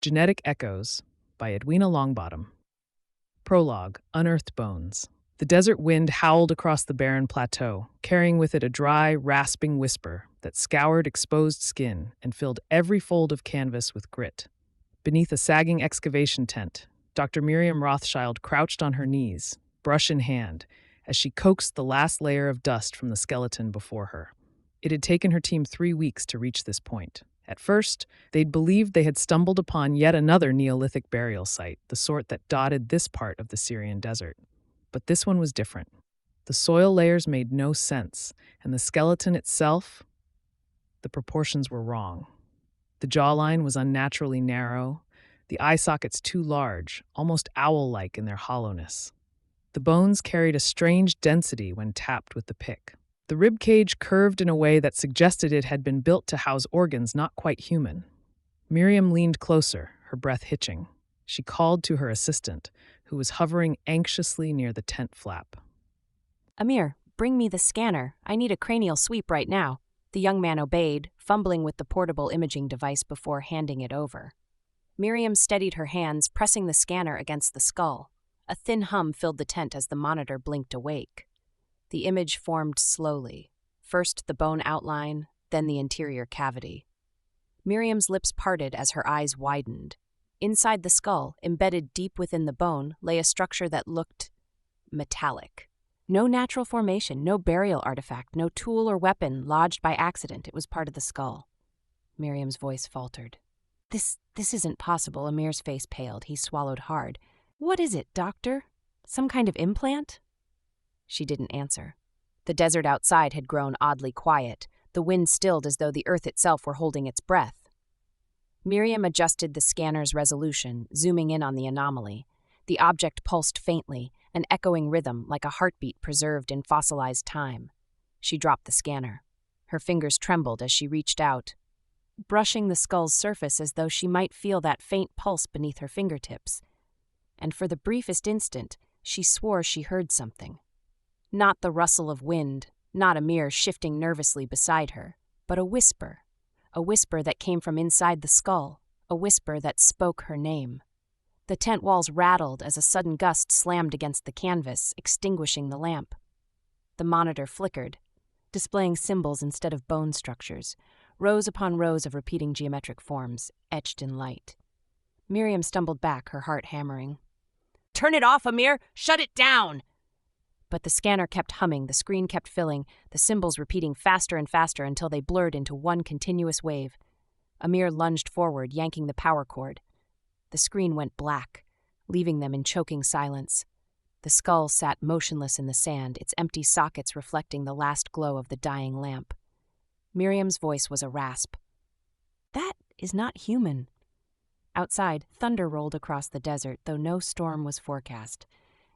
Genetic Echoes by Edwina Longbottom. Prologue, Unearthed Bones. The desert wind howled across the barren plateau, carrying with it a dry, rasping whisper that scoured exposed skin and filled every fold of canvas with grit. Beneath a sagging excavation tent, Dr. Miriam Rothschild crouched on her knees, brush in hand, as she coaxed the last layer of dust from the skeleton before her. It had taken her team 3 weeks to reach this point. At first, they'd believed they had stumbled upon yet another Neolithic burial site, the sort that dotted this part of the Syrian desert. But this one was different. The soil layers made no sense, and the skeleton itself, the proportions were wrong. The jawline was unnaturally narrow, the eye sockets too large, almost owl-like in their hollowness. The bones carried a strange density when tapped with the pick. The rib cage curved in a way that suggested it had been built to house organs not quite human. Miriam leaned closer, her breath hitching. She called to her assistant, who was hovering anxiously near the tent flap. "Amir, bring me the scanner. I need a cranial sweep right now." The young man obeyed, fumbling with the portable imaging device before handing it over. Miriam steadied her hands, pressing the scanner against the skull. A thin hum filled the tent as the monitor blinked awake. The image formed slowly, first the bone outline, then the interior cavity. Miriam's lips parted as her eyes widened. Inside the skull, embedded deep within the bone, lay a structure that looked metallic. No natural formation, no burial artifact, no tool or weapon lodged by accident. It was part of the skull. Miriam's voice faltered. This isn't possible." Amir's face paled. He swallowed hard. "What is it, doctor? Some kind of implant?" She didn't answer. The desert outside had grown oddly quiet. The wind stilled as though the earth itself were holding its breath. Miriam adjusted the scanner's resolution, zooming in on the anomaly. The object pulsed faintly, an echoing rhythm like a heartbeat preserved in fossilized time. She dropped the scanner. Her fingers trembled as she reached out, brushing the skull's surface as though she might feel that faint pulse beneath her fingertips. And for the briefest instant, she swore she heard something. Not the rustle of wind, not Amir shifting nervously beside her, but a whisper that came from inside the skull, a whisper that spoke her name. The tent walls rattled as a sudden gust slammed against the canvas, extinguishing the lamp. The monitor flickered, displaying symbols instead of bone structures, rows upon rows of repeating geometric forms, etched in light. Miriam stumbled back, her heart hammering. "Turn it off, Amir! Shut it down!" But the scanner kept humming, the screen kept filling, the symbols repeating faster and faster until they blurred into one continuous wave. Amir lunged forward, yanking the power cord. The screen went black, leaving them in choking silence. The skull sat motionless in the sand, its empty sockets reflecting the last glow of the dying lamp. Miriam's voice was a rasp. "That is not human." Outside, thunder rolled across the desert, though no storm was forecast.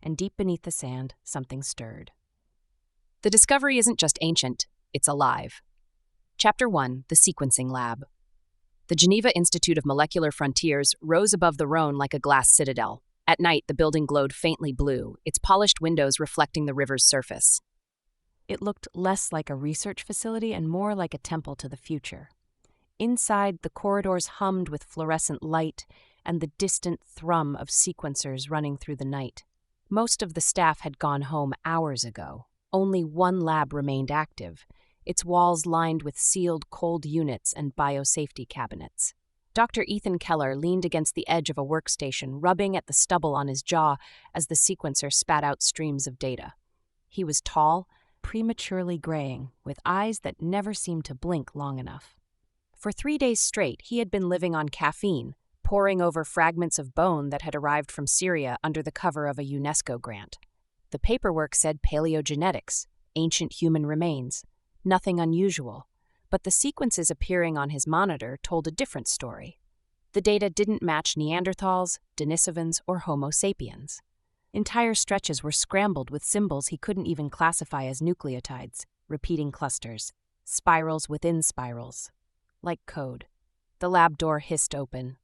And deep beneath the sand, something stirred. The discovery isn't just ancient, it's alive. Chapter 1, The Sequencing Lab. The Geneva Institute of Molecular Frontiers rose above the Rhone like a glass citadel. At night, the building glowed faintly blue, its polished windows reflecting the river's surface. It looked less like a research facility and more like a temple to the future. Inside, the corridors hummed with fluorescent light and the distant thrum of sequencers running through the night. Most of the staff had gone home hours ago. Only one lab remained active, its walls lined with sealed cold units and biosafety cabinets. Dr. Ethan Kellar leaned against the edge of a workstation, rubbing at the stubble on his jaw as the sequencer spat out streams of data. He was tall, prematurely graying, with eyes that never seemed to blink long enough. For 3 days straight, he had been living on caffeine, poring over fragments of bone that had arrived from Syria under the cover of a UNESCO grant. The paperwork said paleogenetics, ancient human remains, nothing unusual, but the sequences appearing on his monitor told a different story. The data didn't match Neanderthals, Denisovans, or Homo sapiens. Entire stretches were scrambled with symbols he couldn't even classify as nucleotides, repeating clusters, spirals within spirals. Like code. The lab door hissed open.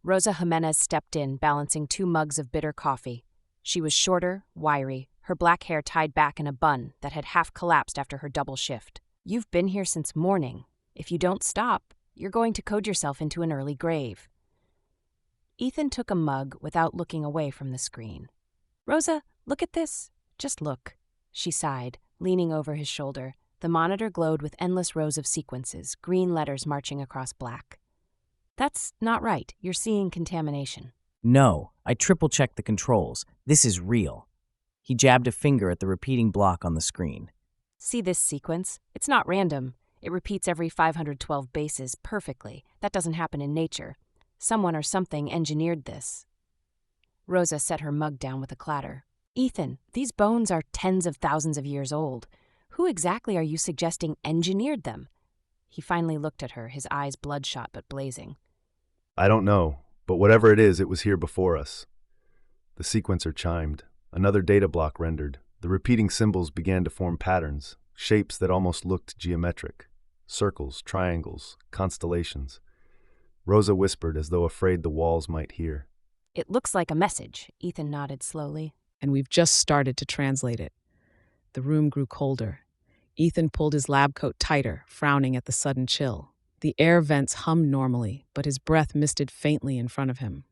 Rosa Jimenez stepped in, balancing 2 mugs of bitter coffee. She was shorter, wiry, her black hair tied back in a bun that had half collapsed after her double shift. "You've been here since morning. If you don't stop, you're going to code yourself into an early grave." Ethan took a mug without looking away from the screen. "Rosa, look at this. Just look," she sighed, leaning over his shoulder. The monitor glowed with endless rows of sequences, green letters marching across black. "That's not right. You're seeing contamination." No, I triple-checked the controls. This is real. He jabbed a finger at the repeating block on the screen. "See this sequence? It's not random. It repeats every 512 bases perfectly. That doesn't happen in nature. Someone or something engineered this." Rosa set her mug down with a clatter. "Ethan, these bones are tens of thousands of years old. Who exactly are you suggesting engineered them?" He finally looked at her, his eyes bloodshot but blazing. I don't know, but whatever it is, it was here before us. The sequencer chimed. Another data block rendered. The repeating symbols began to form patterns, shapes that almost looked geometric. Circles, triangles, constellations. Rosa whispered as though afraid the walls might hear. "It looks like a message," Ethan nodded slowly. And we've just started to translate it. The room grew colder. Ethan pulled his lab coat tighter, frowning at the sudden chill. The air vents hummed normally, but his breath misted faintly in front of him.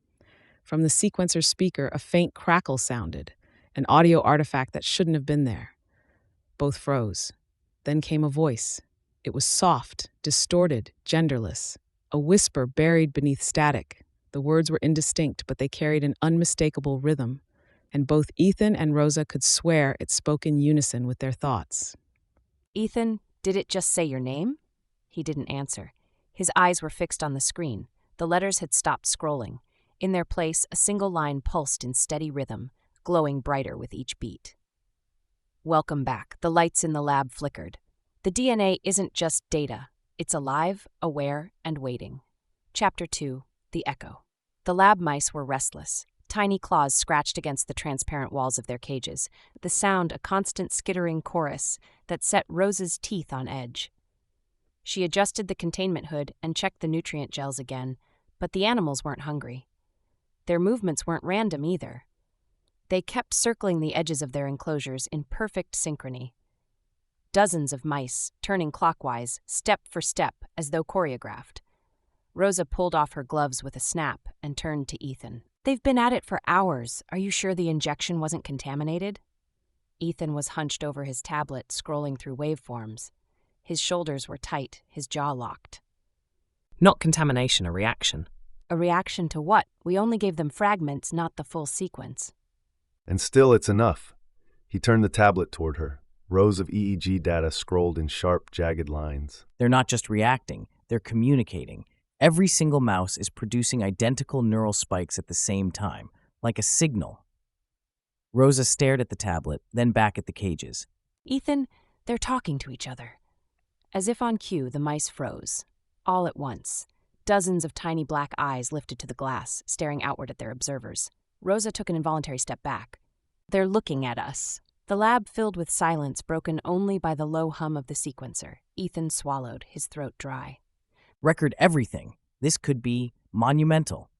From the sequencer's speaker, a faint crackle sounded, an audio artifact that shouldn't have been there. Both froze. Then came a voice. It was soft, distorted, genderless. A whisper buried beneath static. The words were indistinct, but they carried an unmistakable rhythm, and both Ethan and Rosa could swear it spoke in unison with their thoughts. "Ethan, did it just say your name?" He didn't answer. His eyes were fixed on the screen. The letters had stopped scrolling. In their place, a single line pulsed in steady rhythm, glowing brighter with each beat. "Welcome back." The lights in the lab flickered. "The DNA isn't just data. It's alive, aware, and waiting." Chapter 2, The Echo. The lab mice were restless. Tiny claws scratched against the transparent walls of their cages, the sound a constant skittering chorus that set Rosa's teeth on edge. She adjusted the containment hood and checked the nutrient gels again, but the animals weren't hungry. Their movements weren't random either. They kept circling the edges of their enclosures in perfect synchrony. Dozens of mice, turning clockwise, step for step, as though choreographed. Rosa pulled off her gloves with a snap and turned to Ethan. "They've been at it for hours. Are you sure the injection wasn't contaminated?" Ethan was hunched over his tablet, scrolling through waveforms. His shoulders were tight, his jaw locked. Not contamination, a reaction. "A reaction to what? We only gave them fragments, not the full sequence." And still it's enough. He turned the tablet toward her. Rows of EEG data scrolled in sharp, jagged lines. They're not just reacting, they're communicating. Every single mouse is producing identical neural spikes at the same time, like a signal. Rosa stared at the tablet, then back at the cages. "Ethan, they're talking to each other." As if on cue, the mice froze. All at once. Dozens of tiny black eyes lifted to the glass, staring outward at their observers. Rosa took an involuntary step back. "They're looking at us." The lab filled with silence, broken only by the low hum of the sequencer. Ethan swallowed, his throat dry. Record everything. This could be monumental.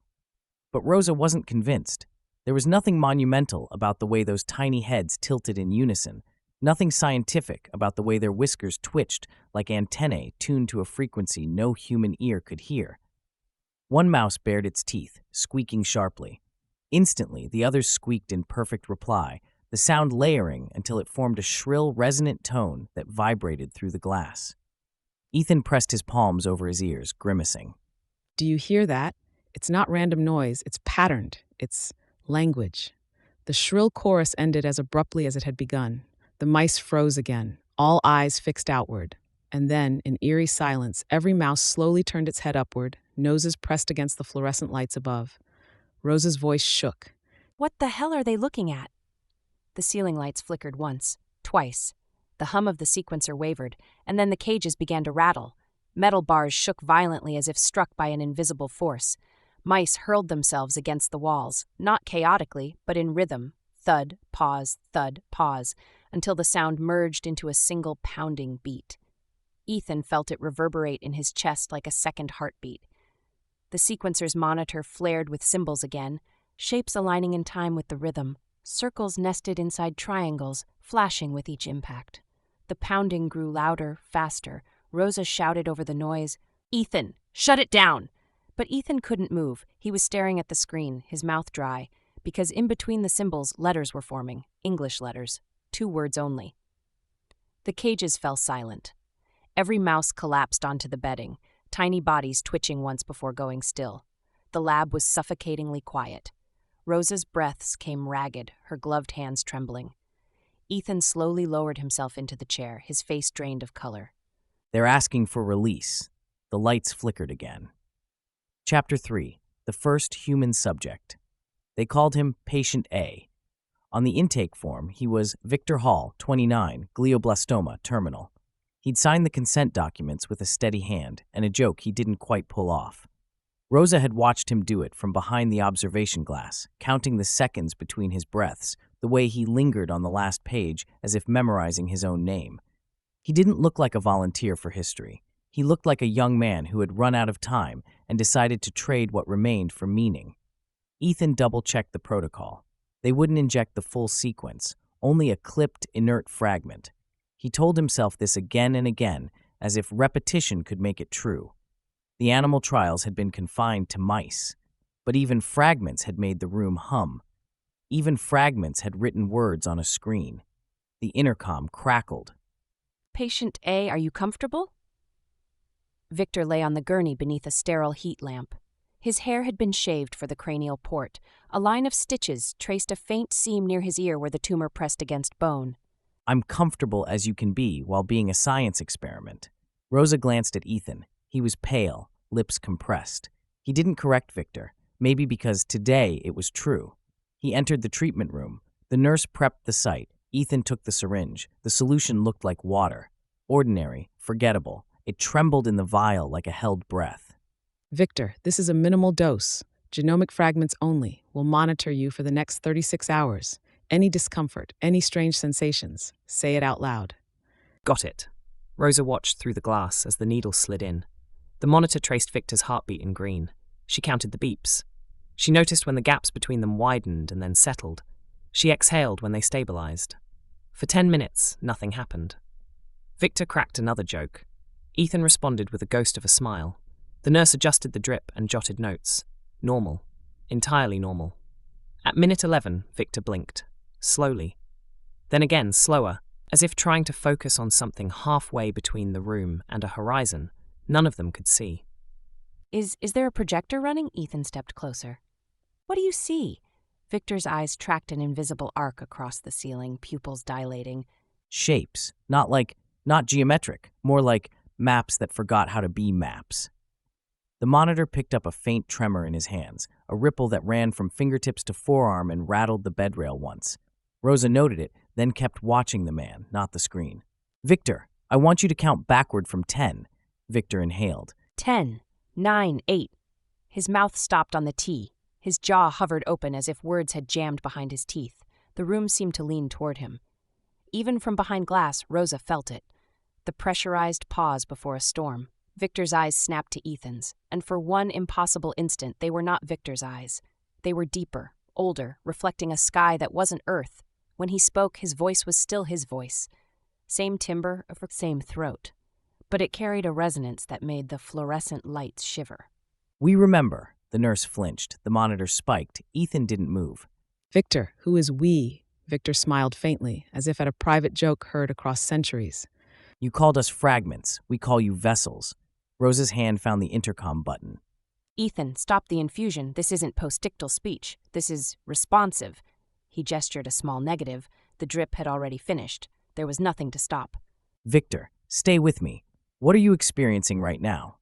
But Rosa wasn't convinced. There was nothing monumental about the way those tiny heads tilted in unison, nothing scientific about the way their whiskers twitched like antennae tuned to a frequency no human ear could hear. One mouse bared its teeth, squeaking sharply. Instantly, the others squeaked in perfect reply, the sound layering until it formed a shrill, resonant tone that vibrated through the glass. Ethan pressed his palms over his ears, grimacing. Do you hear that? It's not random noise, it's patterned. It's language. The shrill chorus ended as abruptly as it had begun. The mice froze again, all eyes fixed outward. And then, in eerie silence, every mouse slowly turned its head upward, noses pressed against the fluorescent lights above. Rosa's voice shook. "What the hell are they looking at?" The ceiling lights flickered once, twice. The hum of the sequencer wavered, and then the cages began to rattle. Metal bars shook violently as if struck by an invisible force. Mice hurled themselves against the walls, not chaotically, but in rhythm. Thud, pause, until the sound merged into a single pounding beat. Ethan felt it reverberate in his chest like a second heartbeat. The sequencer's monitor flared with symbols again, shapes aligning in time with the rhythm, circles nested inside triangles, flashing with each impact. The pounding grew louder, faster. Rosa shouted over the noise, "Ethan, shut it down!" But Ethan couldn't move. He was staring at the screen, his mouth dry, because in between the symbols, letters were forming, English letters, 2 words only. The cages fell silent. Every mouse collapsed onto the bedding, tiny bodies twitching once before going still. The lab was suffocatingly quiet. Rosa's breaths came ragged, her gloved hands trembling. Ethan slowly lowered himself into the chair, his face drained of color. They're asking for release. The lights flickered again. Chapter 3. The first human subject. They called him Patient A. On the intake form, he was Victor Hall, 29, glioblastoma, terminal. He'd signed the consent documents with a steady hand, and a joke he didn't quite pull off. Rosa had watched him do it from behind the observation glass, counting the seconds between his breaths, the way he lingered on the last page as if memorizing his own name. He didn't look like a volunteer for history. He looked like a young man who had run out of time and decided to trade what remained for meaning. Ethan double-checked the protocol. They wouldn't inject the full sequence, only a clipped, inert fragment. He told himself this again and again, as if repetition could make it true. The animal trials had been confined to mice, but even fragments had made the room hum. Even fragments had written words on a screen. The intercom crackled. Patient A, are you comfortable? Victor lay on the gurney beneath a sterile heat lamp. His hair had been shaved for the cranial port. A line of stitches traced a faint seam near his ear where the tumor pressed against bone. I'm comfortable as you can be while being a science experiment. Rosa glanced at Ethan. He was pale, lips compressed. He didn't correct Victor, maybe because today it was true. He entered the treatment room. The nurse prepped the site. Ethan took the syringe. The solution looked like water. Ordinary, forgettable. It trembled in the vial like a held breath. Victor, this is a minimal dose. Genomic fragments only. We'll monitor you for the next 36 hours. Any discomfort, any strange sensations, say it out loud. Got it. Rosa watched through the glass as the needle slid in. The monitor traced Victor's heartbeat in green. She counted the beeps. She noticed when the gaps between them widened and then settled. She exhaled when they stabilized. For 10 minutes, nothing happened. Victor cracked another joke. Ethan responded with a ghost of a smile. The nurse adjusted the drip and jotted notes. Normal. Entirely normal. At minute 11, Victor blinked. Slowly. Then again, slower, as if trying to focus on something halfway between the room and a horizon none of them could see. Is there a projector running? Ethan stepped closer. What do you see? Victor's eyes tracked an invisible arc across the ceiling, pupils dilating. Shapes. Not geometric. More like maps that forgot how to be maps. The monitor picked up a faint tremor in his hands, a ripple that ran from fingertips to forearm and rattled the bedrail once. Rosa noted it, then kept watching the man, not the screen. Victor, I want you to count backward from 10. Victor inhaled. 10, 9, 8. His mouth stopped on the T. His jaw hovered open as if words had jammed behind his teeth. The room seemed to lean toward him. Even from behind glass, Rosa felt it. The pressurized pause before a storm. Victor's eyes snapped to Ethan's, and for one impossible instant they were not Victor's eyes. They were deeper, older, reflecting a sky that wasn't Earth. When he spoke, his voice was still his voice. Same timbre, same throat. But it carried a resonance that made the fluorescent lights shiver. We remember. The nurse flinched. The monitor spiked. Ethan didn't move. Victor, who is we? Victor smiled faintly, as if at a private joke heard across centuries. You called us fragments. We call you vessels. Rosa's hand found the intercom button. Ethan, stop the infusion. This isn't postictal speech. This is responsive. He gestured a small negative. The drip had already finished. There was nothing to stop. Victor, stay with me. What are you experiencing right now?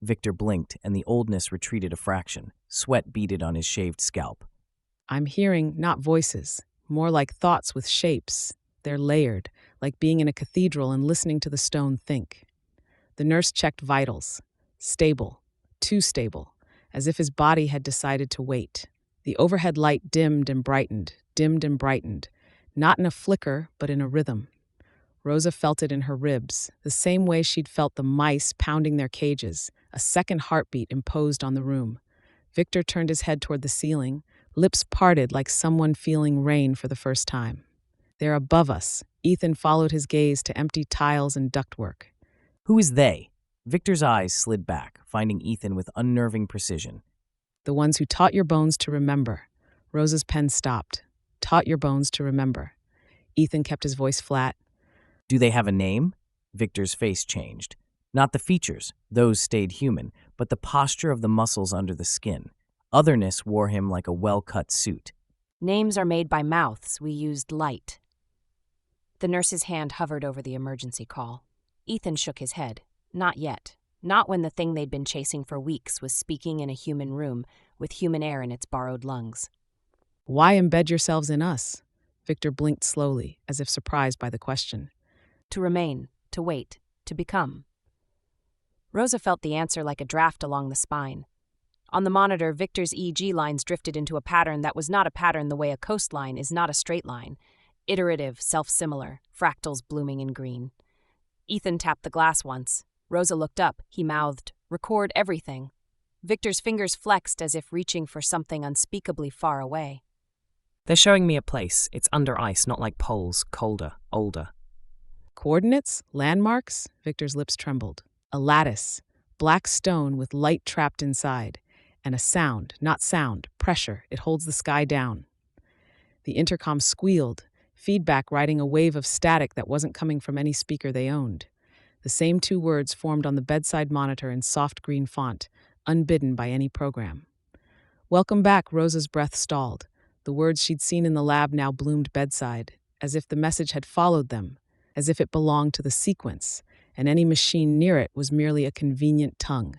Victor blinked, and the oldness retreated a fraction. Sweat beaded on his shaved scalp. I'm hearing not voices, more like thoughts with shapes. They're layered, like being in a cathedral and listening to the stone think. The nurse checked vitals. Stable. Too stable. As if his body had decided to wait. The overhead light dimmed and brightened. Not in a flicker, but in a rhythm. Rosa felt it in her ribs, the same way she'd felt the mice pounding their cages. A second heartbeat imposed on the room. Victor turned his head toward the ceiling, lips parted like someone feeling rain for the first time. They're above us. Ethan followed his gaze to empty tiles and ductwork. Who is they? Victor's eyes slid back, finding Ethan with unnerving precision. The ones who taught your bones to remember. Rosa's pen stopped. Taught your bones to remember. Ethan kept his voice flat. Do they have a name? Victor's face changed. Not the features, those stayed human, but the posture of the muscles under the skin. Otherness wore him like a well-cut suit. Names are made by mouths. We used light. The nurse's hand hovered over the emergency call. Ethan shook his head. Not yet. Not when the thing they'd been chasing for weeks was speaking in a human room with human air in its borrowed lungs. Why embed yourselves in us? Victor blinked slowly, as if surprised by the question. To remain, to wait, to become. Rosa felt the answer like a draft along the spine. On the monitor, Victor's EEG lines drifted into a pattern that was not a pattern the way a coastline is not a straight line. Iterative, self-similar, fractals blooming in green. Ethan tapped the glass once. Rosa looked up. He mouthed, "Record everything." Victor's fingers flexed as if reaching for something unspeakably far away. They're showing me a place. It's under ice, not like poles, colder, older. Coordinates? Landmarks? Victor's lips trembled. A lattice. Black stone with light trapped inside. And a sound, not sound, pressure. It holds the sky down. The intercom squealed, feedback riding a wave of static that wasn't coming from any speaker they owned. The same two words formed on the bedside monitor in soft green font, unbidden by any program. Welcome back, Rosa's breath stalled. The words she'd seen in the lab now bloomed bedside, as if the message had followed them, as if it belonged to the sequence, and any machine near it was merely a convenient tongue.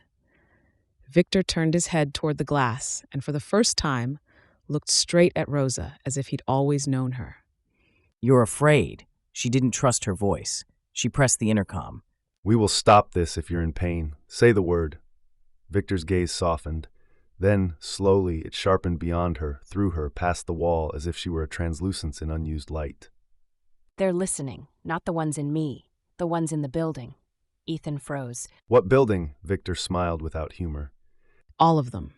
Victor turned his head toward the glass, and for the first time, looked straight at Rosa as if he'd always known her. You're afraid. She didn't trust her voice. She pressed the intercom. We will stop this if you're in pain. Say the word. Victor's gaze softened. Then, slowly, it sharpened beyond her, through her, past the wall, as if she were a translucence in unused light. They're listening, not the ones in me, the ones in the building. Ethan froze. What building? Victor smiled without humor. All of them.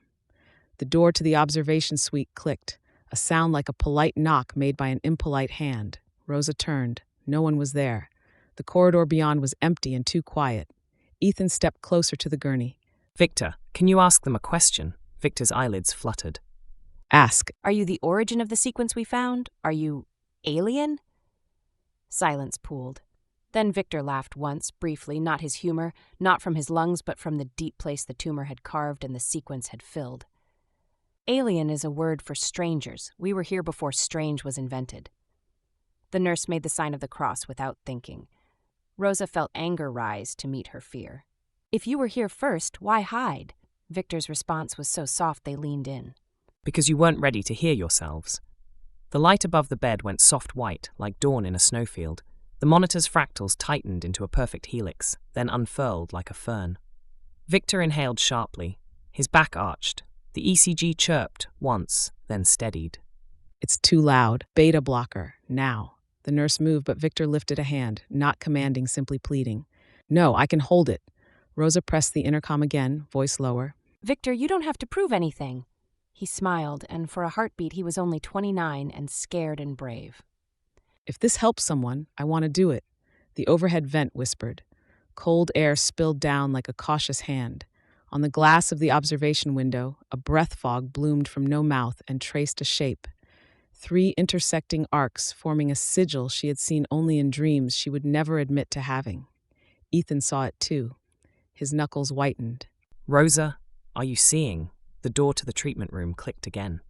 The door to the observation suite clicked, a sound like a polite knock made by an impolite hand. Rosa turned. No one was there. The corridor beyond was empty and too quiet. Ethan stepped closer to the gurney. Victor, can you ask them a question? Victor's eyelids fluttered. Ask. Are you the origin of the sequence we found? Are you alien? Silence pooled. Then Victor laughed once, briefly, not his humor, not from his lungs, but from the deep place the tumor had carved and the sequence had filled. Alien is a word for strangers. We were here before strange was invented. The nurse made the sign of the cross without thinking. Rosa felt anger rise to meet her fear. If you were here first, why hide? Victor's response was so soft they leaned in. Because you weren't ready to hear yourselves. The light above the bed went soft white, like dawn in a snowfield. The monitor's fractals tightened into a perfect helix, then unfurled like a fern. Victor inhaled sharply. His back arched. The ECG chirped once, then steadied. It's too loud. Beta blocker. Now. The nurse moved, but Victor lifted a hand, not commanding, simply pleading. No, I can hold it. Rosa pressed the intercom again, voice lower. Victor, you don't have to prove anything. He smiled, and for a heartbeat he was only 29 and scared and brave. If this helps someone, I want to do it. The overhead vent whispered. Cold air spilled down like a cautious hand. On the glass of the observation window, a breath fog bloomed from no mouth and traced a shape. 3 intersecting arcs forming a sigil she had seen only in dreams she would never admit to having. Ethan saw it too. His knuckles whitened. Rosa, are you seeing? The door to the treatment room clicked again.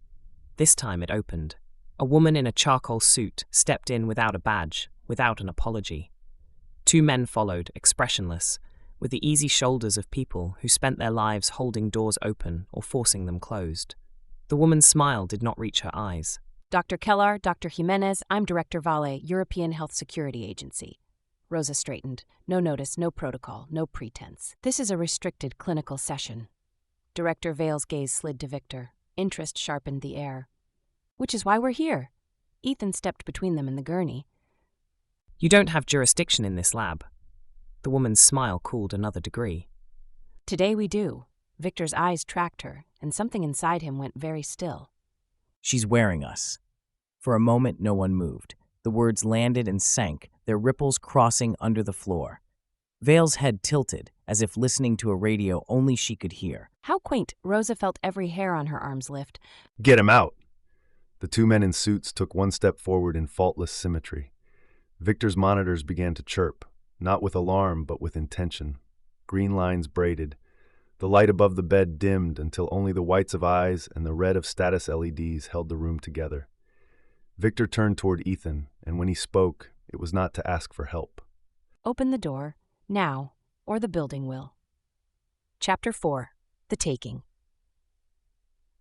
This time it opened. A woman in a charcoal suit stepped in without a badge, without an apology. 2 men followed, expressionless, with the easy shoulders of people who spent their lives holding doors open or forcing them closed. The woman's smile did not reach her eyes. Dr. Kellar, Dr. Jimenez, I'm Director Vale, European Health Security Agency. Rosa straightened. No notice, no protocol, no pretense. This is a restricted clinical session. Director Vale's gaze slid to Victor. Interest sharpened the air. Which is why we're here. Ethan stepped between them and the gurney. You don't have jurisdiction in this lab. The woman's smile cooled another degree. Today we do. Victor's eyes tracked her, and something inside him went very still. She's wearing us. For a moment, no one moved. The words landed and sank, their ripples crossing under the floor. Vale's head tilted, as if listening to a radio only she could hear. How quaint. Rosa felt every hair on her arms lift. Get him out! The two men in suits took one step forward in faultless symmetry. Victor's monitors began to chirp, not with alarm but with intention. Green lines braided. The light above the bed dimmed until only the whites of eyes and the red of status LEDs held the room together. Victor turned toward Ethan, and when he spoke, it was not to ask for help. Open the door, now, or the building will. Chapter 4. The Taking.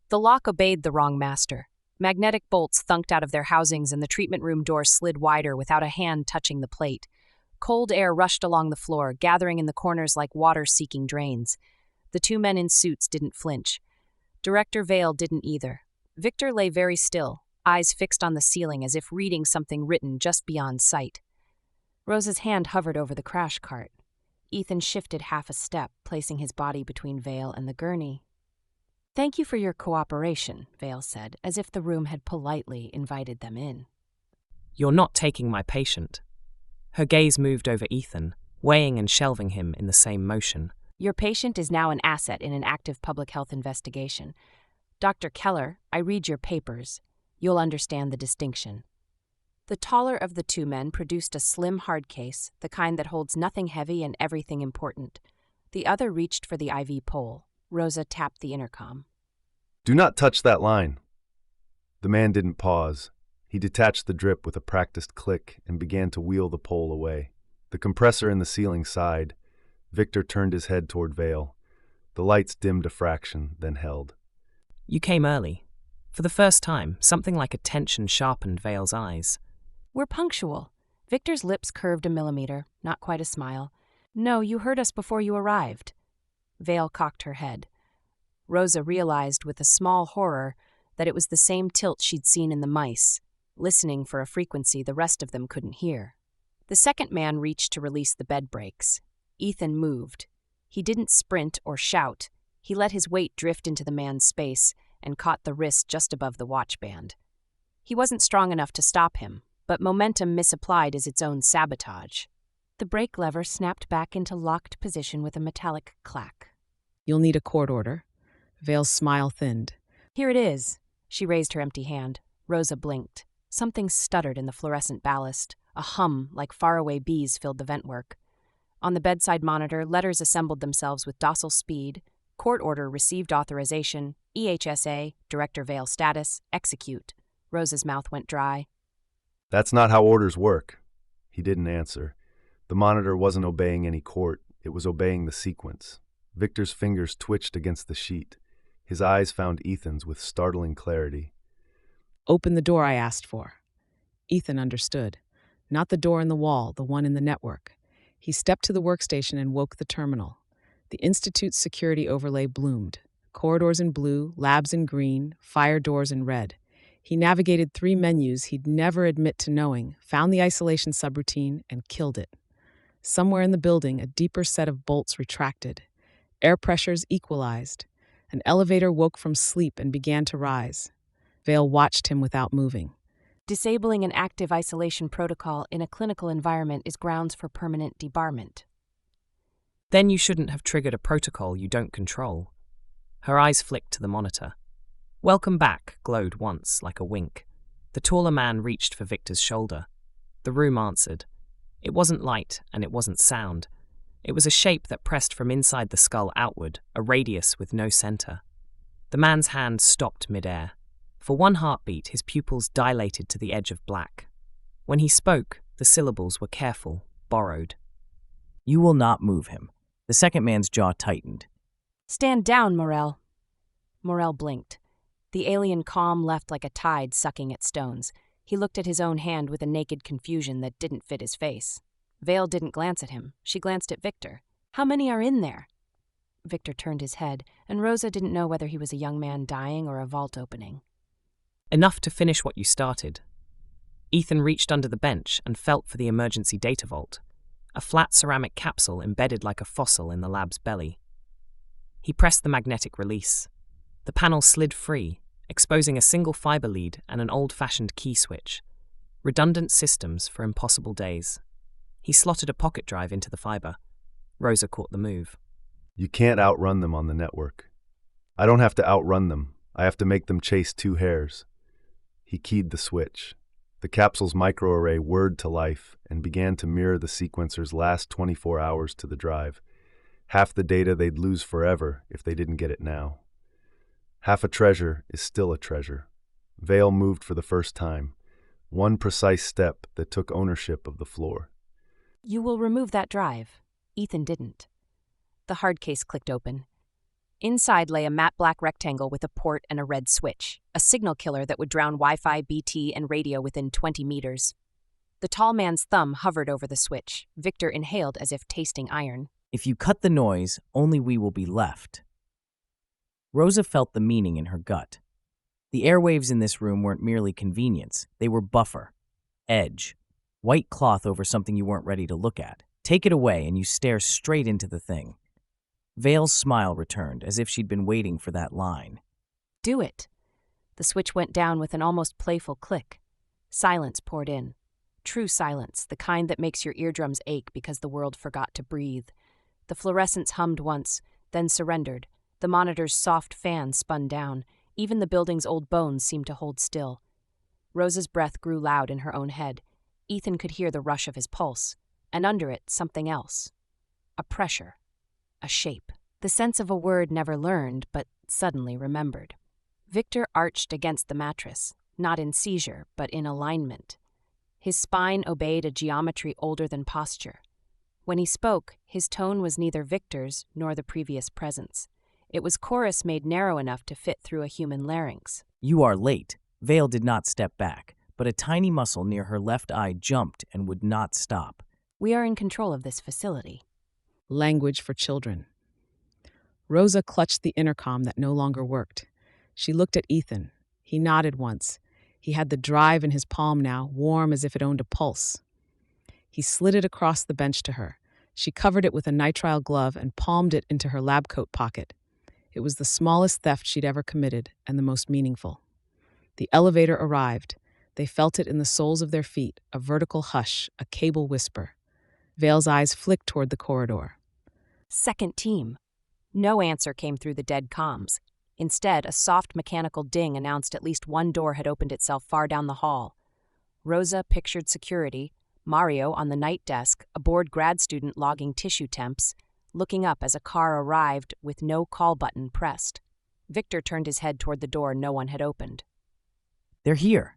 The lock obeyed the wrong master. Magnetic bolts thunked out of their housings and the treatment room door slid wider without a hand touching the plate. Cold air rushed along the floor, gathering in the corners like water-seeking drains. The two men in suits didn't flinch. Director Vale didn't either. Victor lay very still, eyes fixed on the ceiling as if reading something written just beyond sight. Rosa's hand hovered over the crash cart. Ethan shifted half a step, placing his body between Vale and the gurney. "Thank you for your cooperation," Vale said, as if the room had politely invited them in. "You're not taking my patient." Her gaze moved over Ethan, weighing and shelving him in the same motion. "Your patient is now an asset in an active public health investigation. Dr. Kellar, I read your papers. You'll understand the distinction." The taller of the two men produced a slim hard case, the kind that holds nothing heavy and everything important. The other reached for the IV pole. Rosa tapped the intercom. Do not touch that line. The man didn't pause. He detached the drip with a practiced click and began to wheel the pole away. The compressor in the ceiling sighed. Victor turned his head toward Vale. The lights dimmed a fraction, then held. "You came early." For the first time, something like a tension sharpened Vale's eyes. "We're punctual." Victor's lips curved a millimeter, not quite a smile. "No, you heard us before you arrived." Vale cocked her head. Rosa realized with a small horror that it was the same tilt she'd seen in the mice, listening for a frequency the rest of them couldn't hear. The second man reached to release the bed brakes. Ethan moved. He didn't sprint or shout. He let his weight drift into the man's space and caught the wrist just above the watch band. He wasn't strong enough to stop him, but momentum misapplied is its own sabotage. The brake lever snapped back into locked position with a metallic clack. "You'll need a court order." Vale's smile thinned. "Here it is." She raised her empty hand. Rosa blinked. Something stuttered in the fluorescent ballast. A hum like faraway bees filled the ventwork. On the bedside monitor, letters assembled themselves with docile speed. Court order received authorization. EHSA, Director Vale status, execute. Rosa's mouth went dry. That's not how orders work. He didn't answer. The monitor wasn't obeying any court. It was obeying the sequence. Victor's fingers twitched against the sheet. His eyes found Ethan's with startling clarity. "Open the door I asked for." Ethan understood. Not the door in the wall, the one in the network. He stepped to the workstation and woke the terminal. The Institute's security overlay bloomed. Corridors in blue, labs in green, fire doors in red. He navigated 3 menus he'd never admit to knowing, found the isolation subroutine, and killed it. Somewhere in the building, a deeper set of bolts retracted. Air pressures equalized. An elevator woke from sleep and began to rise. Vale watched him without moving. Disabling an active isolation protocol in a clinical environment is grounds for permanent debarment. "Then you shouldn't have triggered a protocol you don't control." Her eyes flicked to the monitor. "Welcome back," glowed once, like a wink. The taller man reached for Victor's shoulder. The room answered. It wasn't light, and it wasn't sound. It was a shape that pressed from inside the skull outward, a radius with no center. The man's hand stopped midair. For one heartbeat, his pupils dilated to the edge of black. When he spoke, the syllables were careful, borrowed. "You will not move him." The second man's jaw tightened. "Stand down, Morel." Morel blinked. The alien calm left like a tide sucking at stones. He looked at his own hand with a naked confusion that didn't fit his face. Vale didn't glance at him. She glanced at Victor. "How many are in there?" Victor turned his head, and Rosa didn't know whether he was a young man dying or a vault opening. "Enough to finish what you started." Ethan reached under the bench and felt for the emergency data vault, a flat ceramic capsule embedded like a fossil in the lab's belly. He pressed the magnetic release. The panel slid free, exposing a single fiber lead and an old-fashioned key switch. Redundant systems for impossible days. He slotted a pocket drive into the fiber. Rosa caught the move. You can't outrun them on the network. I don't have to outrun them. I have to make them chase 2 hares. He keyed the switch. The capsule's microarray whirred to life and began to mirror the sequencer's last 24 hours to the drive. Half the data they'd lose forever if they didn't get it now. Half a treasure is still a treasure. Vale moved for the first time. One precise step that took ownership of the floor. You will remove that drive. Ethan didn't. The hard case clicked open. Inside lay a matte black rectangle with a port and a red switch, a signal killer that would drown Wi-Fi, BT, and radio within 20 meters. The tall man's thumb hovered over the switch. Victor inhaled as if tasting iron. If you cut the noise, only we will be left. Rosa felt the meaning in her gut. The airwaves in this room weren't merely convenience. They were buffer, edge, white cloth over something you weren't ready to look at. Take it away and you stare straight into the thing. Vale's smile returned, as if she'd been waiting for that line. Do it. The switch went down with an almost playful click. Silence poured in. True silence, the kind that makes your eardrums ache because the world forgot to breathe. The fluorescents hummed once, then surrendered. The monitor's soft fan spun down. Even the building's old bones seemed to hold still. Rosa's breath grew loud in her own head. Ethan could hear the rush of his pulse, and under it, something else. A pressure. A shape. The sense of a word never learned, but suddenly remembered. Victor arched against the mattress, not in seizure, but in alignment. His spine obeyed a geometry older than posture. When he spoke, his tone was neither Victor's nor the previous presence. It was chorus made narrow enough to fit through a human larynx. You are late. Vale did not step back, but a tiny muscle near her left eye jumped and would not stop. We are in control of this facility. Language for children. Rosa clutched the intercom that no longer worked. She looked at Ethan. He nodded once. He had the drive in his palm now, warm as if it owned a pulse. He slid it across the bench to her. She covered it with a nitrile glove and palmed it into her lab coat pocket. It was the smallest theft she'd ever committed and the most meaningful. The elevator arrived. They felt it in the soles of their feet, a vertical hush, a cable whisper. Vale's eyes flicked toward the corridor. Second team. No answer came through the dead comms. Instead, a soft mechanical ding announced at least one door had opened itself far down the hall. Rosa pictured security, Mario on the night desk, a bored grad student logging tissue temps, looking up as a car arrived with no call button pressed. Victor turned his head toward the door no one had opened. They're here.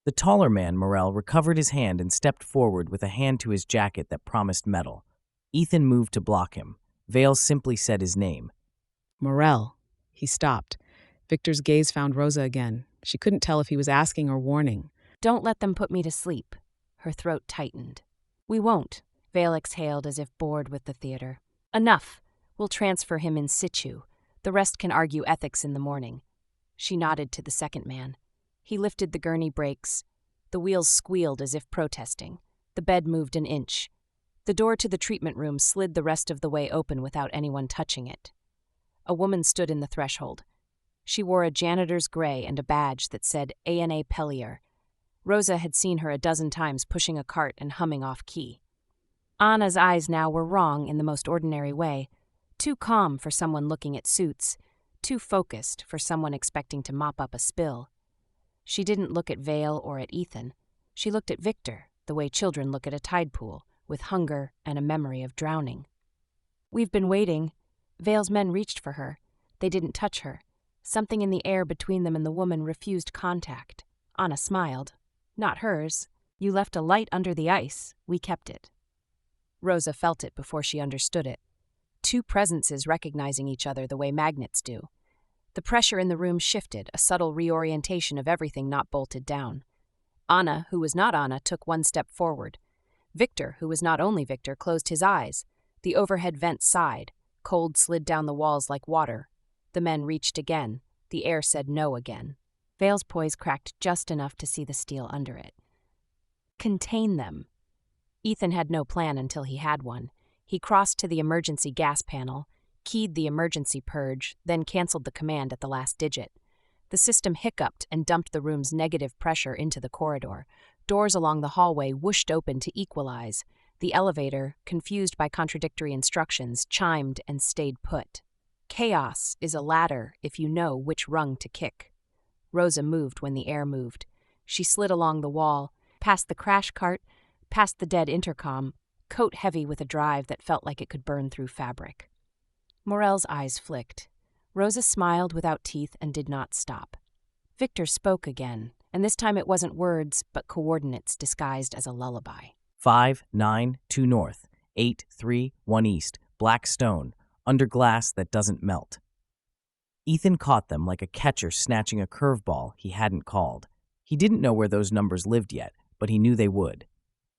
The taller man, Morel, recovered his hand and stepped forward with a hand to his jacket that promised metal. Ethan moved to block him. Vale simply said his name. Morel. He stopped. Victor's gaze found Rosa again. She couldn't tell if he was asking or warning. Don't let them put me to sleep. Her throat tightened. We won't. Vale exhaled as if bored with the theater. Enough. We'll transfer him in situ. The rest can argue ethics in the morning. She nodded to the second man. He lifted the gurney brakes. The wheels squealed as if protesting. The bed moved an inch. The door to the treatment room slid the rest of the way open without anyone touching it. A woman stood in the threshold. She wore a janitor's gray and a badge that said ANA Pellier. Rosa had seen her a dozen times pushing a cart and humming off-key. Anna's eyes now were wrong in the most ordinary way. Too calm for someone looking at suits. Too focused for someone expecting to mop up a spill. She didn't look at Vale or at Ethan. She looked at Victor, the way children look at a tide pool, with hunger and a memory of drowning. We've been waiting. Vale's men reached for her. They didn't touch her. Something in the air between them and the woman refused contact. Anna smiled. Not hers. You left a light under the ice. We kept it. Rosa felt it before she understood it. Two presences recognizing each other the way magnets do. The pressure in the room shifted, a subtle reorientation of everything not bolted down. Anna, who was not Anna, took one step forward. Victor, who was not only Victor, closed his eyes. The overhead vent sighed. Cold slid down the walls like water. The men reached again. The air said no again. Vale's poise cracked just enough to see the steel under it. Contain them. Ethan had no plan until he had one. He crossed to the emergency gas panel, keyed the emergency purge, then canceled the command at the last digit. The system hiccuped and dumped the room's negative pressure into the corridor. Doors along the hallway whooshed open to equalize. The elevator, confused by contradictory instructions, chimed and stayed put. Chaos is a ladder if you know which rung to kick. Rosa moved when the air moved. She slid along the wall, past the crash cart, past the dead intercom, coat heavy with a drive that felt like it could burn through fabric. Morel's eyes flicked. Rosa smiled without teeth and did not stop. Victor spoke again, and this time it wasn't words, but coordinates disguised as a lullaby. 5, 9, 2 north, 8, 3, 1 east, black stone, under glass that doesn't melt. Ethan caught them like a catcher snatching a curveball he hadn't called. He didn't know where those numbers lived yet, but he knew they would.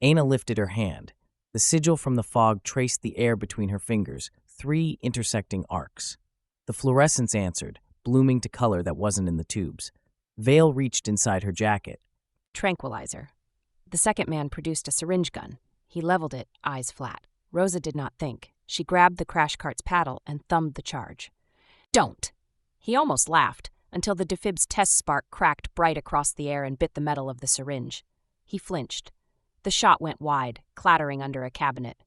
Aina lifted her hand. The sigil from the fog traced the air between her fingers, 3 intersecting arcs. The fluorescence answered, blooming to color that wasn't in the tubes. Vale reached inside her jacket. Tranquilizer. The second man produced a syringe gun. He leveled it, eyes flat. Rosa did not think. She grabbed the crash cart's paddle and thumbed the charge. Don't! He almost laughed, until the Defib's test spark cracked bright across the air and bit the metal of the syringe. He flinched. The shot went wide, clattering under a cabinet.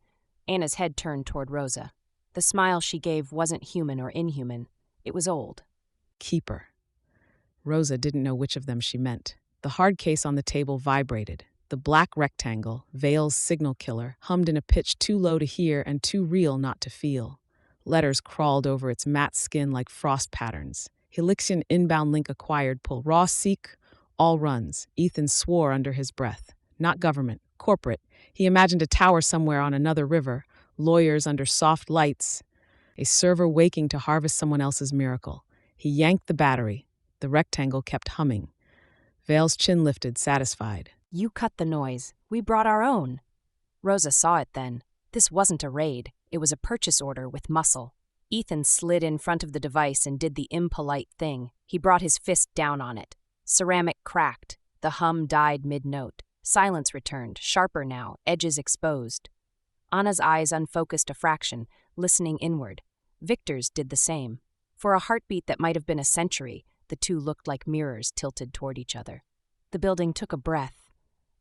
Anna's head turned toward Rosa. The smile she gave wasn't human or inhuman. It was old. Keeper. Rosa didn't know which of them she meant. The hard case on the table vibrated. The black rectangle, Vale's signal killer, hummed in a pitch too low to hear and too real not to feel. Letters crawled over its matte skin like frost patterns. Helixian inbound link acquired pull. Raw seek, all runs. Ethan swore under his breath. Not government, corporate. He imagined a tower somewhere on another river, lawyers under soft lights, a server waking to harvest someone else's miracle. He yanked the battery. The rectangle kept humming. Vale's chin lifted, satisfied. You cut the noise. We brought our own. Rosa saw it then. This wasn't a raid. It was a purchase order with muscle. Ethan slid in front of the device and did the impolite thing. He brought his fist down on it. Ceramic cracked. The hum died mid-note. Silence returned, sharper now, edges exposed. Anna's eyes unfocused a fraction, listening inward. Victor's did the same. For a heartbeat that might have been a century, the two looked like mirrors tilted toward each other. The building took a breath.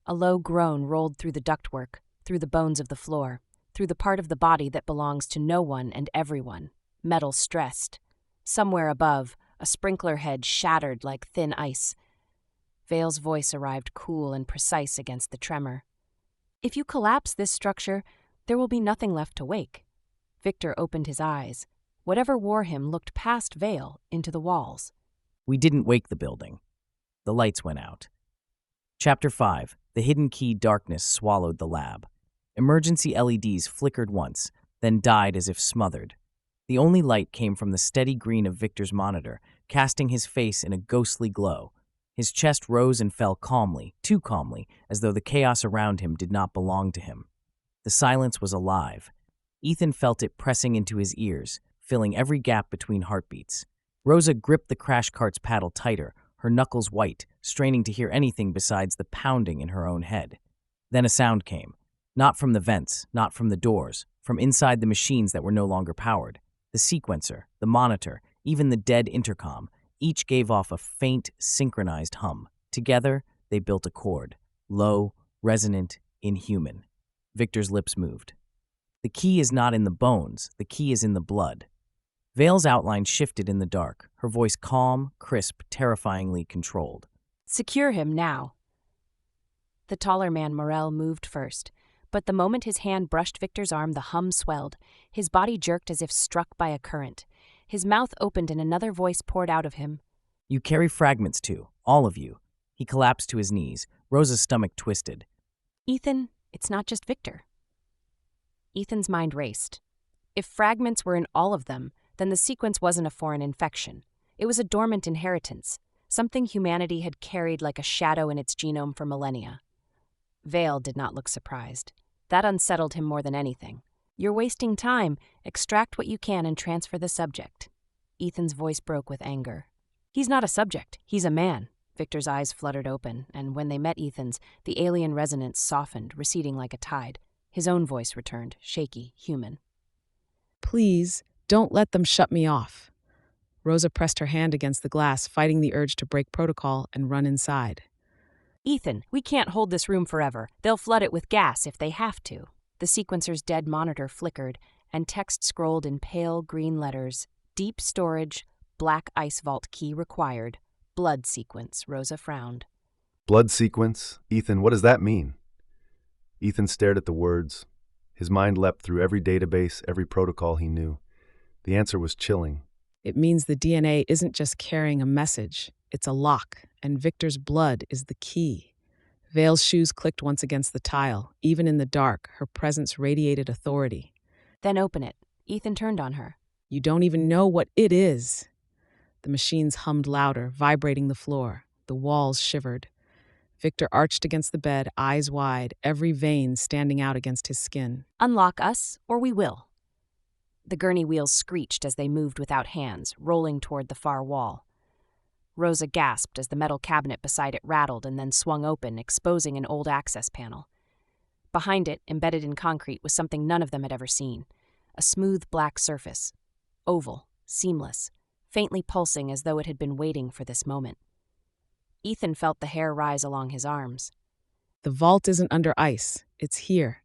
A low groan rolled through the ductwork, through the bones of the floor, through the part of the body that belongs to no one and everyone. Metal stressed. Somewhere above, a sprinkler head shattered like thin ice. Vale's voice arrived cool and precise against the tremor. If you collapse this structure, there will be nothing left to wake. Victor opened his eyes. Whatever wore him looked past Vale into the walls. We didn't wake the building. The lights went out. Chapter 5. The hidden key darkness swallowed the lab. Emergency LEDs flickered once, then died as if smothered. The only light came from the steady green of Victor's monitor, casting his face in a ghostly glow. His chest rose and fell calmly, too calmly, as though the chaos around him did not belong to him. The silence was alive. Ethan felt it pressing into his ears, filling every gap between heartbeats. Rosa gripped the crash cart's paddle tighter, her knuckles white, straining to hear anything besides the pounding in her own head. Then a sound came. Not from the vents, not from the doors, from inside the machines that were no longer powered. The sequencer, the monitor, even the dead intercom, each gave off a faint, synchronized hum. Together, they built a chord. Low, resonant, inhuman. Victor's lips moved. The key is not in the bones, the key is in the blood. Vale's outline shifted in the dark, her voice calm, crisp, terrifyingly controlled. Secure him now. The taller man, Morel, moved first, but the moment his hand brushed Victor's arm, the hum swelled. His body jerked as if struck by a current. His mouth opened and another voice poured out of him. You carry fragments too, all of you. He collapsed to his knees. Rosa's stomach twisted. Ethan, it's not just Victor. Ethan's mind raced. If fragments were in all of them, then the sequence wasn't a foreign infection. It was a dormant inheritance, something humanity had carried like a shadow in its genome for millennia. Vale did not look surprised. That unsettled him more than anything. You're wasting time. Extract what you can and transfer the subject. Ethan's voice broke with anger. He's not a subject. He's a man. Victor's eyes fluttered open, and when they met Ethan's, the alien resonance softened, receding like a tide. His own voice returned, shaky, human. Please, don't let them shut me off. Rosa pressed her hand against the glass, fighting the urge to break protocol and run inside. Ethan, we can't hold this room forever. They'll flood it with gas if they have to. The sequencer's dead monitor flickered, and text scrolled in pale green letters. Deep storage, black ice vault key required. Blood sequence, Rosa frowned. Blood sequence? Ethan, what does that mean? Ethan stared at the words. His mind leapt through every database, every protocol he knew. The answer was chilling. It means the DNA isn't just carrying a message, it's a lock, and Victor's blood is the key. Vale's shoes clicked once against the tile. Even in the dark, her presence radiated authority. Then open it. Ethan turned on her. You don't even know what it is. The machines hummed louder, vibrating the floor. The walls shivered. Victor arched against the bed, eyes wide, every vein standing out against his skin. Unlock us, or we will. The gurney wheels screeched as they moved without hands, rolling toward the far wall. Rosa gasped as the metal cabinet beside it rattled and then swung open, exposing an old access panel. Behind it, embedded in concrete, was something none of them had ever seen. A smooth black surface. Oval, seamless, faintly pulsing as though it had been waiting for this moment. Ethan felt the hair rise along his arms. The vault isn't under ice. It's here.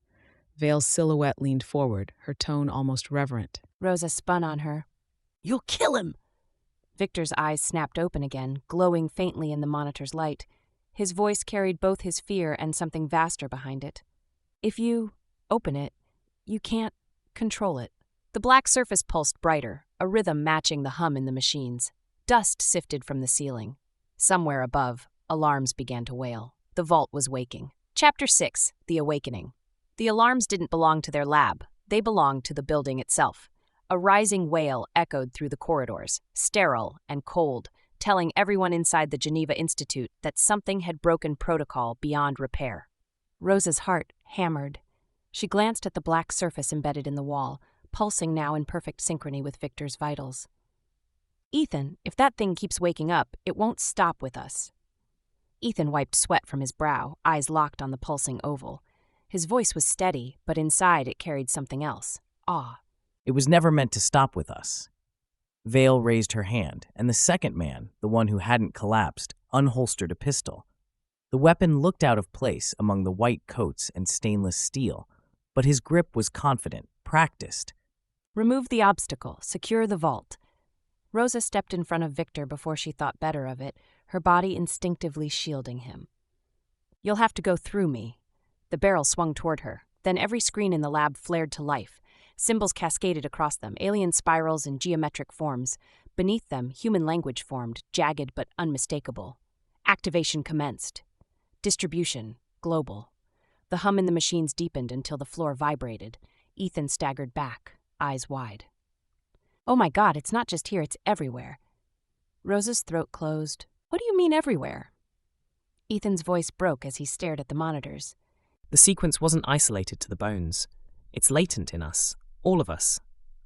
Vale's silhouette leaned forward, her tone almost reverent. Rosa spun on her. You'll kill him! Victor's eyes snapped open again, glowing faintly in the monitor's light. His voice carried both his fear and something vaster behind it. If you open it, you can't control it. The black surface pulsed brighter, a rhythm matching the hum in the machines. Dust sifted from the ceiling. Somewhere above, alarms began to wail. The vault was waking. Chapter 6, The Awakening. The alarms didn't belong to their lab. They belonged to the building itself. A rising wail echoed through the corridors, sterile and cold, telling everyone inside the Geneva Institute that something had broken protocol beyond repair. Rosa's heart hammered. She glanced at the black surface embedded in the wall, pulsing now in perfect synchrony with Victor's vitals. Ethan, if that thing keeps waking up, it won't stop with us. Ethan wiped sweat from his brow, eyes locked on the pulsing oval. His voice was steady, but inside it carried something else. Awe. It was never meant to stop with us. Vale raised her hand, and the second man, the one who hadn't collapsed, unholstered a pistol. The weapon looked out of place among the white coats and stainless steel, but his grip was confident, practiced. Remove the obstacle. Secure the vault. Rosa stepped in front of Victor before she thought better of it, her body instinctively shielding him. You'll have to go through me. The barrel swung toward her. Then every screen in the lab flared to life. Symbols cascaded across them, alien spirals and geometric forms. Beneath them, human language formed, jagged but unmistakable. Activation commenced. Distribution, global. The hum in the machines deepened until the floor vibrated. Ethan staggered back, eyes wide. Oh my God, it's not just here, it's everywhere. Rosa's throat closed. What do you mean everywhere? Ethan's voice broke as he stared at the monitors. The sequence wasn't isolated to the bones. It's latent in us, all of us.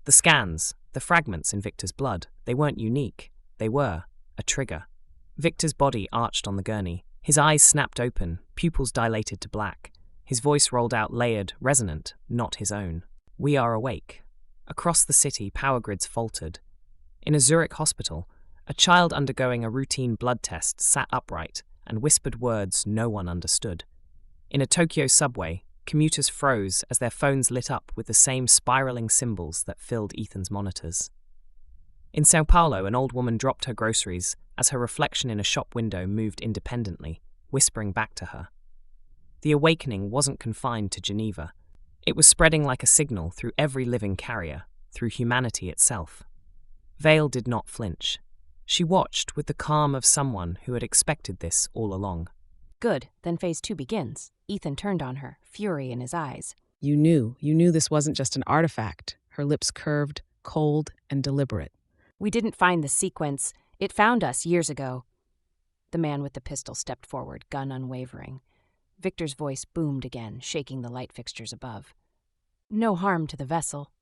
The scans, the fragments in Victor's blood, they weren't unique. They were a trigger. Victor's body arched on the gurney. His eyes snapped open, pupils dilated to black. His voice rolled out layered, resonant, not his own. We are awake. Across the city, power grids faltered. In a Zurich hospital, a child undergoing a routine blood test sat upright and whispered words no one understood. In a Tokyo subway, commuters froze as their phones lit up with the same spiraling symbols that filled Ethan's monitors. In Sao Paulo, an old woman dropped her groceries as her reflection in a shop window moved independently, whispering back to her. The awakening wasn't confined to Geneva. It was spreading like a signal through every living carrier, through humanity itself. Vale did not flinch. She watched with the calm of someone who had expected this all along. Good, then phase 2 begins. Ethan turned on her, fury in his eyes. You knew this wasn't just an artifact. Her lips curved, cold and deliberate. We didn't find the sequence. It found us years ago. The man with the pistol stepped forward, gun unwavering. Victor's voice boomed again, shaking the light fixtures above. No harm to the vessel.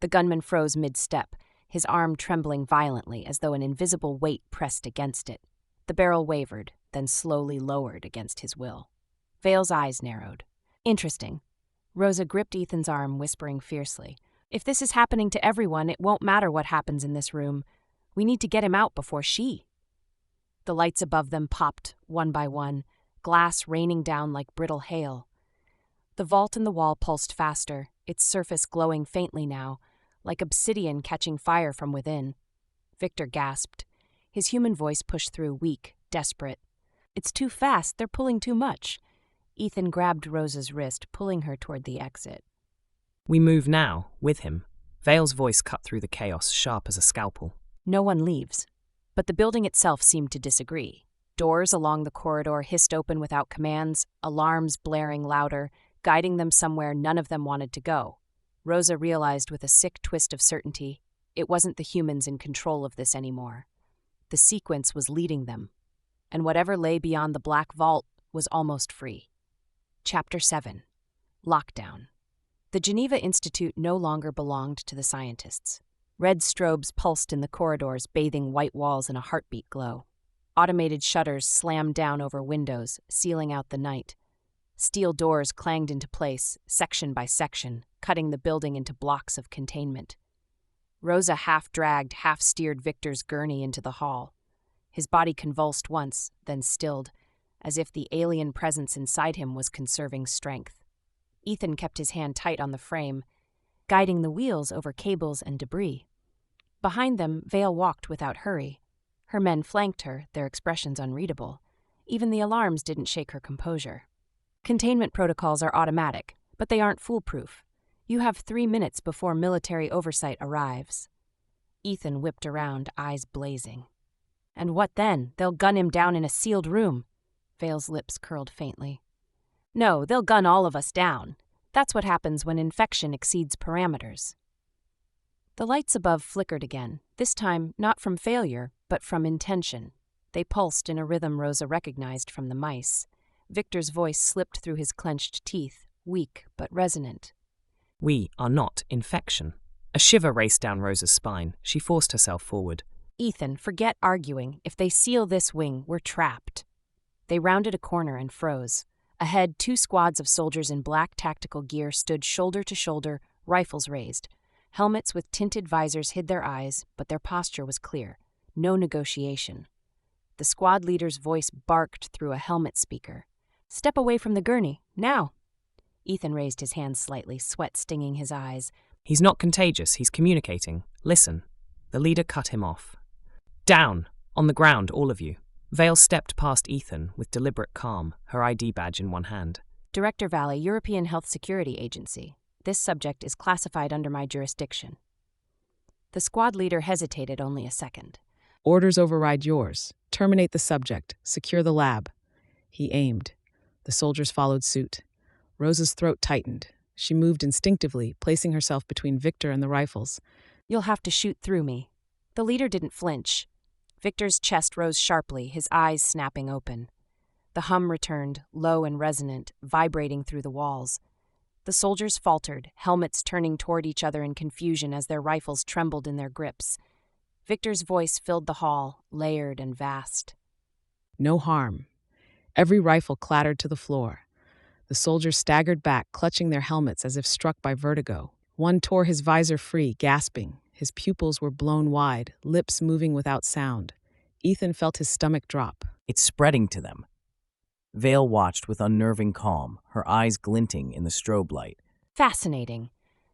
The gunman froze mid-step, his arm trembling violently as though an invisible weight pressed against it. The barrel wavered, then slowly lowered against his will. Vale's eyes narrowed. Interesting. Rosa gripped Ethan's arm, whispering fiercely. If this is happening to everyone, it won't matter what happens in this room. We need to get him out before she. The lights above them popped, one by one, glass raining down like brittle hail. The vault in the wall pulsed faster, its surface glowing faintly now, like obsidian catching fire from within. Victor gasped. His human voice pushed through, weak, desperate. "It's too fast, they're pulling too much." Ethan grabbed Rosa's wrist, pulling her toward the exit. We move now, with him. Vale's voice cut through the chaos, sharp as a scalpel. No one leaves. But the building itself seemed to disagree. Doors along the corridor hissed open without commands, alarms blaring louder, guiding them somewhere none of them wanted to go. Rosa realized with a sick twist of certainty, it wasn't the humans in control of this anymore. The sequence was leading them, and whatever lay beyond the black vault was almost free. Chapter 7. Lockdown. The Geneva Institute no longer belonged to the scientists. Red strobes pulsed in the corridors, bathing white walls in a heartbeat glow. Automated shutters slammed down over windows, sealing out the night. Steel doors clanged into place, section by section, cutting the building into blocks of containment. Rosa half-dragged, half-steered Victor's gurney into the hall. His body convulsed once, then stilled, as if the alien presence inside him was conserving strength. Ethan kept his hand tight on the frame, guiding the wheels over cables and debris. Behind them, Vale walked without hurry. Her men flanked her, their expressions unreadable. Even the alarms didn't shake her composure. Containment protocols are automatic, but they aren't foolproof. You have 3 minutes before military oversight arrives. Ethan whipped around, eyes blazing. And what then? They'll gun him down in a sealed room. Vale's lips curled faintly. No, they'll gun all of us down. That's what happens when infection exceeds parameters. The lights above flickered again, this time not from failure, but from intention. They pulsed in a rhythm Rosa recognized from the mice. Victor's voice slipped through his clenched teeth, weak but resonant. We are not infection. A shiver raced down Rosa's spine. She forced herself forward. Ethan, forget arguing. If they seal this wing, we're trapped. They rounded a corner and froze. Ahead, 2 squads of soldiers in black tactical gear stood shoulder to shoulder, rifles raised. Helmets with tinted visors hid their eyes, but their posture was clear. No negotiation. The squad leader's voice barked through a helmet speaker. Step away from the gurney, now. Ethan raised his hands slightly, sweat stinging his eyes. He's not contagious, he's communicating. Listen. The leader cut him off. Down! On the ground, all of you. Vale stepped past Ethan with deliberate calm, her ID badge in one hand. Director Valley, European Health Security Agency. This subject is classified under my jurisdiction. The squad leader hesitated only a second. Orders override yours. Terminate the subject. Secure the lab. He aimed. The soldiers followed suit. Rosa's throat tightened. She moved instinctively, placing herself between Victor and the rifles. You'll have to shoot through me. The leader didn't flinch. Victor's chest rose sharply, his eyes snapping open. The hum returned, low and resonant, vibrating through the walls. The soldiers faltered, helmets turning toward each other in confusion as their rifles trembled in their grips. Victor's voice filled the hall, layered and vast. No harm. Every rifle clattered to the floor. The soldiers staggered back, clutching their helmets as if struck by vertigo. One tore his visor free, gasping. His pupils were blown wide, lips moving without sound. Ethan felt his stomach drop. It's spreading to them. Vale watched with unnerving calm, her eyes glinting in the strobe light. Fascinating.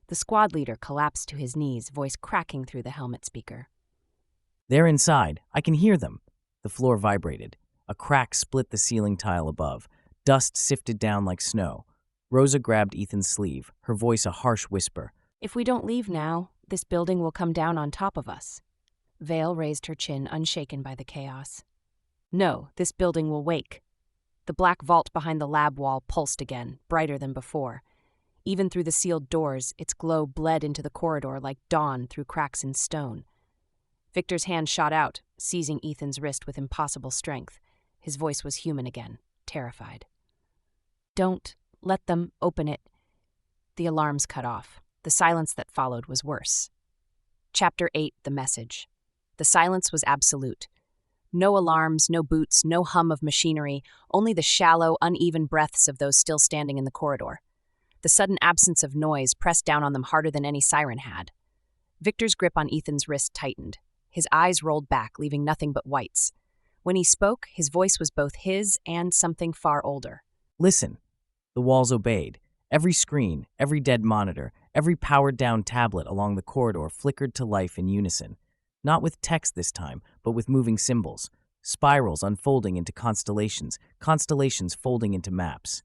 The squad leader collapsed to his knees, voice cracking through the helmet speaker. They're inside. I can hear them. The floor vibrated. A crack split the ceiling tile above. Dust sifted down like snow. Rosa grabbed Ethan's sleeve, her voice a harsh whisper. If we don't leave now, this building will come down on top of us. Vale raised her chin, unshaken by the chaos. No, this building will wake. The black vault behind the lab wall pulsed again, brighter than before. Even through the sealed doors, its glow bled into the corridor like dawn through cracks in stone. Victor's hand shot out, seizing Ethan's wrist with impossible strength. His voice was human again, terrified. Don't let them open it. The alarms cut off. The silence that followed was worse. Chapter 8, The Message. The silence was absolute. No alarms, no boots, no hum of machinery, only the shallow, uneven breaths of those still standing in the corridor. The sudden absence of noise pressed down on them harder than any siren had. Victor's grip on Ethan's wrist tightened. His eyes rolled back, leaving nothing but whites. When he spoke, his voice was both his and something far older. Listen. The walls obeyed. Every screen, every dead monitor, every powered-down tablet along the corridor flickered to life in unison. Not with text this time, but with moving symbols. Spirals unfolding into constellations, constellations folding into maps.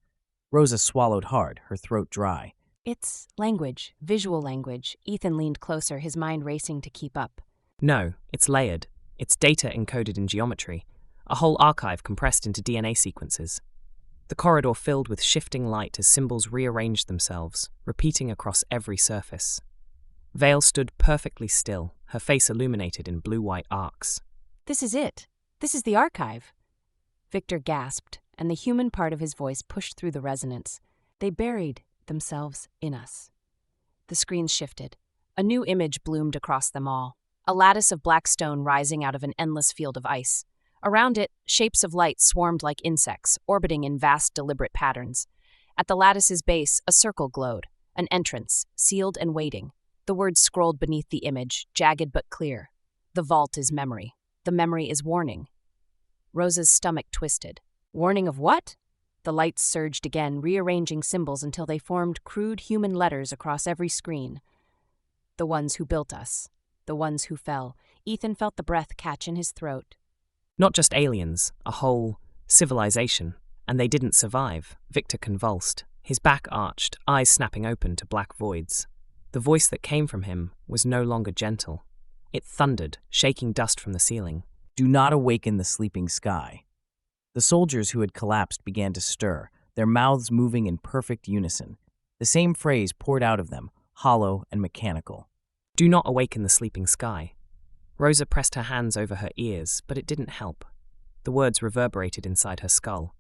Rosa swallowed hard, her throat dry. It's language, visual language. Ethan leaned closer, his mind racing to keep up. No, it's layered. It's data encoded in geometry. A whole archive compressed into DNA sequences. The corridor filled with shifting light as symbols rearranged themselves, repeating across every surface. Vale stood perfectly still, her face illuminated in blue-white arcs. This is it. This is the archive. Victor gasped, and the human part of his voice pushed through the resonance. They buried themselves in us. The screens shifted. A new image bloomed across them all. A lattice of black stone rising out of an endless field of ice. Around it, shapes of light swarmed like insects, orbiting in vast, deliberate patterns. At the lattice's base, a circle glowed, an entrance, sealed and waiting. The words scrolled beneath the image, jagged but clear. The vault is memory. The memory is warning. Rosa's stomach twisted. Warning of what? The lights surged again, rearranging symbols until they formed crude human letters across every screen. The ones who built us. The ones who fell. Ethan felt the breath catch in his throat. Not just aliens, a whole civilization. And they didn't survive. Victor convulsed, his back arched, eyes snapping open to black voids. The voice that came from him was no longer gentle. It thundered, shaking dust from the ceiling. Do not awaken the sleeping sky. The soldiers who had collapsed began to stir, their mouths moving in perfect unison. The same phrase poured out of them, hollow and mechanical. Do not awaken the sleeping sky. Rosa pressed her hands over her ears, but it didn't help. The words reverberated inside her skull.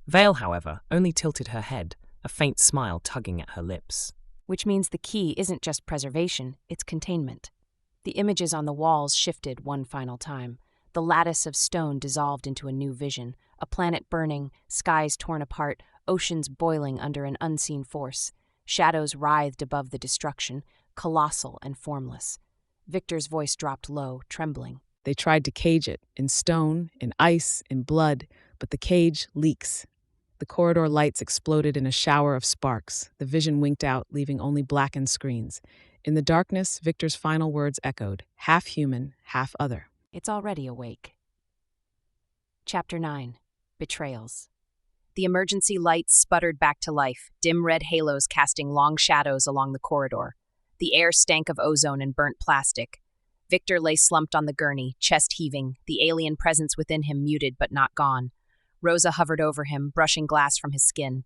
Vale, however, only tilted her head, a faint smile tugging at her lips. Which means the key isn't just preservation, it's containment. The images on the walls shifted one final time. The lattice of stone dissolved into a new vision, a planet burning, skies torn apart, oceans boiling under an unseen force. Shadows writhed above the destruction, colossal and formless. Victor's voice dropped low, trembling. They tried to cage it, in stone, in ice, in blood, but the cage leaks. The corridor lights exploded in a shower of sparks. The vision winked out, leaving only blackened screens. In the darkness, Victor's final words echoed, half human, half other. It's already awake. Chapter 9. Betrayals. The emergency lights sputtered back to life, dim red halos casting long shadows along the corridor. The air stank of ozone and burnt plastic. Victor lay slumped on the gurney, chest heaving, the alien presence within him muted but not gone. Rosa hovered over him, brushing glass from his skin.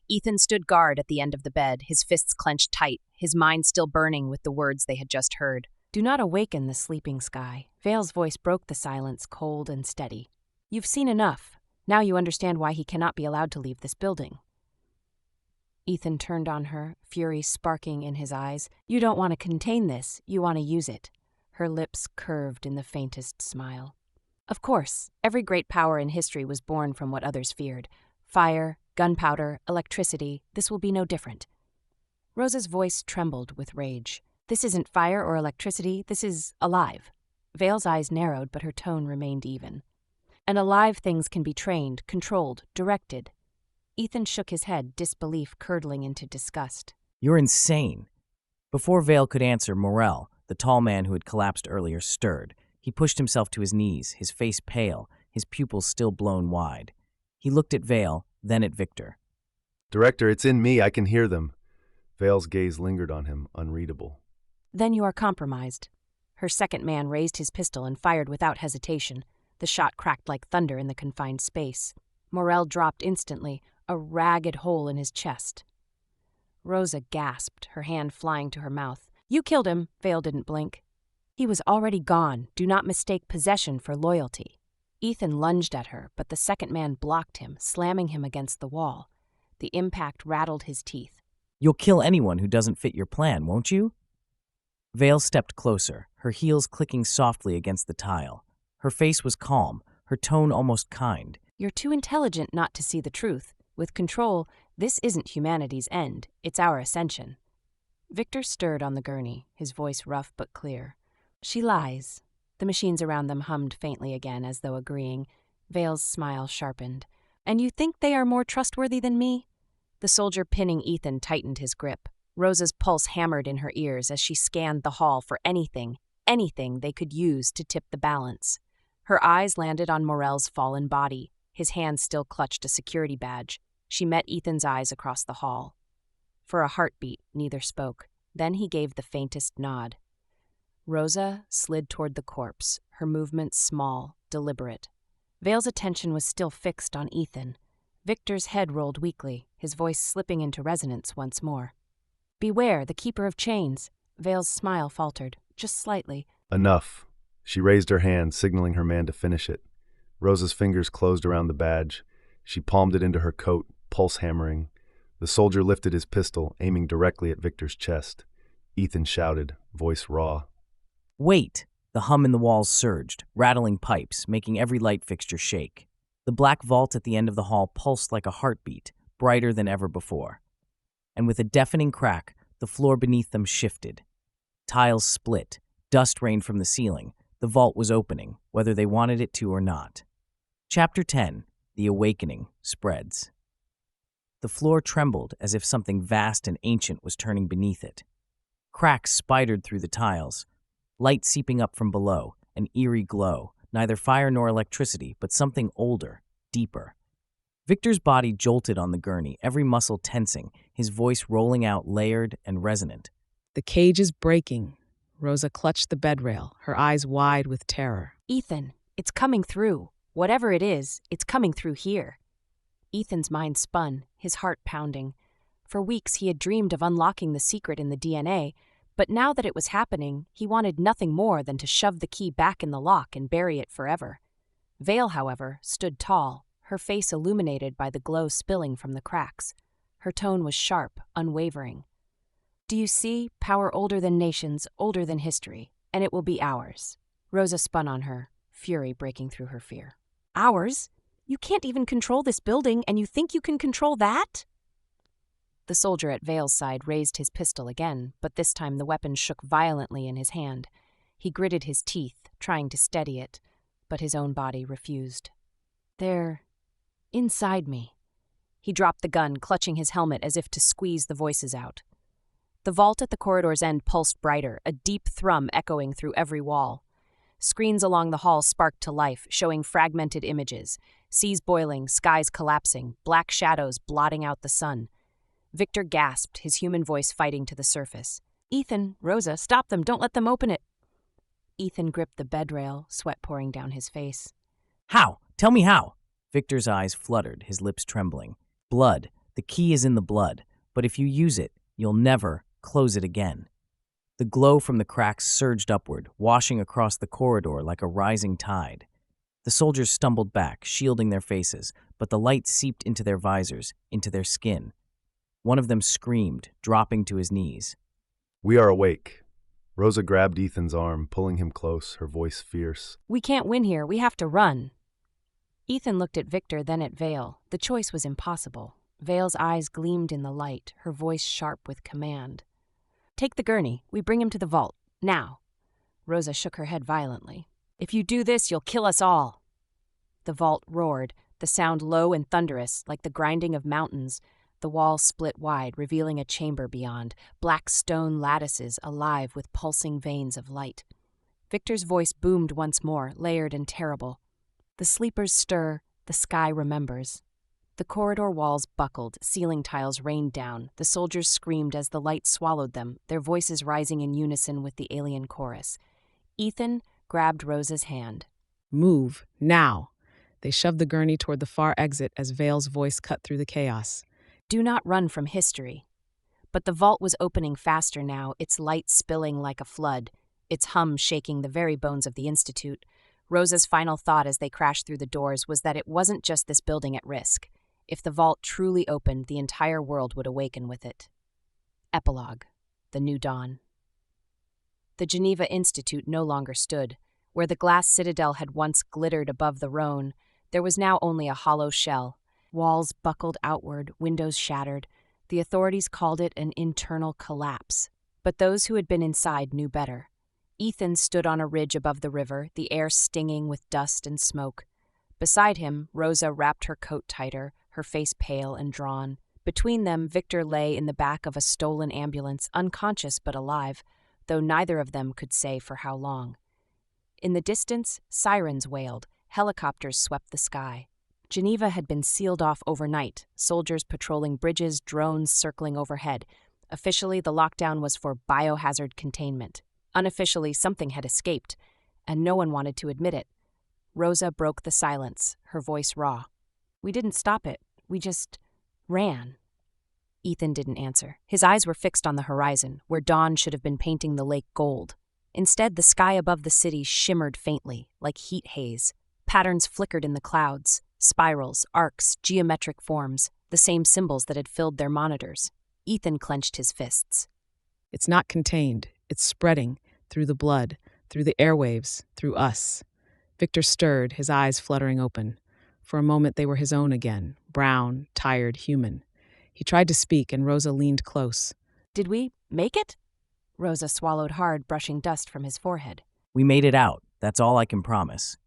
Ethan stood guard at the end of the bed, his fists clenched tight, his mind still burning with the words they had just heard. Do not awaken the sleeping sky. Vale's voice broke the silence, cold and steady. You've seen enough. Now you understand why he cannot be allowed to leave this building. Ethan turned on her, fury sparking in his eyes. You don't want to contain this, you want to use it. Her lips curved in the faintest smile. Of course, every great power in history was born from what others feared. Fire, gunpowder, electricity, this will be no different. Rosa's voice trembled with rage. This isn't fire or electricity, this is alive. Vale's eyes narrowed, but her tone remained even. And alive things can be trained, controlled, directed. Ethan shook his head, disbelief curdling into disgust. You're insane. Before Vale could answer, Morel, the tall man who had collapsed earlier, stirred. He pushed himself to his knees, his face pale, his pupils still blown wide. He looked at Vale, then at Victor. Director, it's in me. I can hear them. Vale's gaze lingered on him, unreadable. Then you are compromised. Her second man raised his pistol and fired without hesitation. The shot cracked like thunder in the confined space. Morel dropped instantly, a ragged hole in his chest. Rosa gasped, her hand flying to her mouth. You killed him, Vale didn't blink. He was already gone. Do not mistake possession for loyalty. Ethan lunged at her, but the second man blocked him, slamming him against the wall. The impact rattled his teeth. You'll kill anyone who doesn't fit your plan, won't you? Vale stepped closer, her heels clicking softly against the tile. Her face was calm, her tone almost kind. You're too intelligent not to see the truth. With control, this isn't humanity's end, it's our ascension. Victor stirred on the gurney, his voice rough but clear. She lies. The machines around them hummed faintly again, as though agreeing. Vale's smile sharpened. And you think they are more trustworthy than me? The soldier pinning Ethan tightened his grip. Rosa's pulse hammered in her ears as she scanned the hall for anything they could use to tip the balance. Her eyes landed on Morel's fallen body. His hand still clutched a security badge. She met Ethan's eyes across the hall. For a heartbeat, neither spoke. Then he gave the faintest nod. Rosa slid toward the corpse, her movements small, deliberate. Vale's attention was still fixed on Ethan. Victor's head rolled weakly, his voice slipping into resonance once more. "Beware, the keeper of chains." Vale's smile faltered, just slightly. Enough. She raised her hand, signaling her man to finish it. Rosa's fingers closed around the badge. She palmed it into her coat, pulse hammering. The soldier lifted his pistol, aiming directly at Victor's chest. Ethan shouted, voice raw. "Wait!" The hum in the walls surged, rattling pipes, making every light fixture shake. The black vault at the end of the hall pulsed like a heartbeat, brighter than ever before. And with a deafening crack, the floor beneath them shifted. Tiles split, dust rained from the ceiling. The vault was opening, whether they wanted it to or not. Chapter 10, The Awakening, spreads. The floor trembled as if something vast and ancient was turning beneath it. Cracks spidered through the tiles, light seeping up from below, an eerie glow, neither fire nor electricity, but something older, deeper. Victor's body jolted on the gurney, every muscle tensing, his voice rolling out layered and resonant. The cage is breaking. Rosa clutched the bedrail, her eyes wide with terror. "Ethan, it's coming through. Whatever it is, it's coming through here." Ethan's mind spun, his heart pounding. For weeks he had dreamed of unlocking the secret in the DNA, but now that it was happening, he wanted nothing more than to shove the key back in the lock and bury it forever. Vale, however, stood tall, her face illuminated by the glow spilling from the cracks. Her tone was sharp, unwavering. "Do you see? Power older than nations, older than history, and it will be ours." Rosa spun on her, fury breaking through her fear. "Ours? You can't even control this building, and you think you can control that?" The soldier at Vale's side raised his pistol again, but this time the weapon shook violently in his hand. He gritted his teeth, trying to steady it, but his own body refused. "They're inside me." He dropped the gun, clutching his helmet as if to squeeze the voices out. The vault at the corridor's end pulsed brighter, a deep thrum echoing through every wall. Screens along the hall sparked to life, showing fragmented images. Seas boiling, skies collapsing, black shadows blotting out the sun. Victor gasped, his human voice fighting to the surface. "Ethan, Rosa, stop them, don't let them open it." Ethan gripped the bedrail, sweat pouring down his face. "How? Tell me how!" Victor's eyes fluttered, his lips trembling. "Blood. The key is in the blood, but if you use it, you'll never close it again." The glow from the cracks surged upward, washing across the corridor like a rising tide. The soldiers stumbled back, shielding their faces, but the light seeped into their visors, into their skin. One of them screamed, dropping to his knees. We are awake. Rosa grabbed Ethan's arm, pulling him close, her voice fierce. "We can't win here, we have to run." Ethan looked at Victor, then at Vale. The choice was impossible. Vale's eyes gleamed in the light, her voice sharp with command. "Take the gurney. We bring him to the vault. Now." Rosa shook her head violently. "If you do this, you'll kill us all." The vault roared, the sound low and thunderous, like the grinding of mountains. The walls split wide, revealing a chamber beyond, black stone lattices alive with pulsing veins of light. Victor's voice boomed once more, layered and terrible. "The sleepers stir, the sky remembers." The corridor walls buckled, ceiling tiles rained down. The soldiers screamed as the light swallowed them, their voices rising in unison with the alien chorus. Ethan grabbed Rosa's hand. "Move, now." They shoved the gurney toward the far exit as Vale's voice cut through the chaos. "Do not run from history." But the vault was opening faster now, its light spilling like a flood, its hum shaking the very bones of the Institute. Rosa's final thought as they crashed through the doors was that it wasn't just this building at risk. If the vault truly opened, the entire world would awaken with it. Epilogue: The New Dawn. The Geneva Institute no longer stood. Where the glass citadel had once glittered above the Rhone, there was now only a hollow shell. Walls buckled outward, windows shattered. The authorities called it an internal collapse. But those who had been inside knew better. Ethan stood on a ridge above the river, the air stinging with dust and smoke. Beside him, Rosa wrapped her coat tighter, her face pale and drawn. Between them, Victor lay in the back of a stolen ambulance, unconscious but alive, though neither of them could say for how long. In the distance, sirens wailed, helicopters swept the sky. Geneva had been sealed off overnight, soldiers patrolling bridges, drones circling overhead. Officially, the lockdown was for biohazard containment. Unofficially, something had escaped, and no one wanted to admit it. Rosa broke the silence, her voice raw. "We didn't stop it. We just ran." Ethan didn't answer. His eyes were fixed on the horizon, where dawn should have been painting the lake gold. Instead, the sky above the city shimmered faintly, like heat haze. Patterns flickered in the clouds, spirals, arcs, geometric forms, the same symbols that had filled their monitors. Ethan clenched his fists. It's not contained. It's spreading through the blood, through the airwaves, through us. Victor stirred, his eyes fluttering open. For a moment they were his own again, brown, tired, human. He tried to speak, and Rosa leaned close. "Did we make it?" Rosa swallowed hard, brushing dust from his forehead. We made it out, that's all I can promise.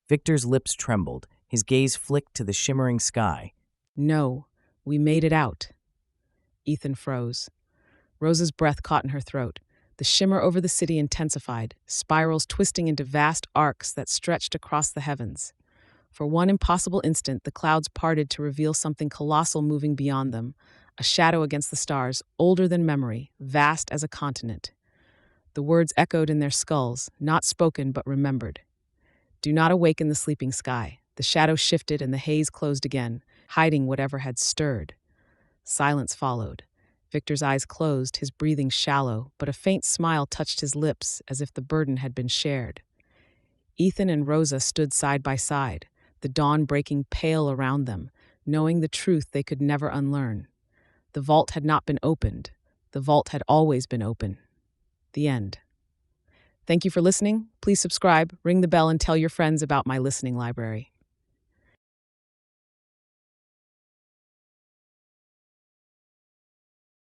Victor's lips trembled, his gaze flicked to the shimmering sky. No, we made it out. Ethan froze. Rosa's breath caught in her throat. The shimmer over the city intensified, spirals twisting into vast arcs that stretched across the heavens. For one impossible instant, the clouds parted to reveal something colossal moving beyond them, a shadow against the stars, older than memory, vast as a continent. The words echoed in their skulls, not spoken but remembered. Do not awaken the sleeping sky. The shadow shifted and the haze closed again, hiding whatever had stirred. Silence followed. Victor's eyes closed, his breathing shallow, but a faint smile touched his lips as if the burden had been shared. Ethan and Rosa stood side by side, the dawn breaking pale around them, knowing the truth they could never unlearn. The vault had not been opened. The vault had always been open. The end. Thank you for listening. Please subscribe, ring the bell, and tell your friends about my listening library.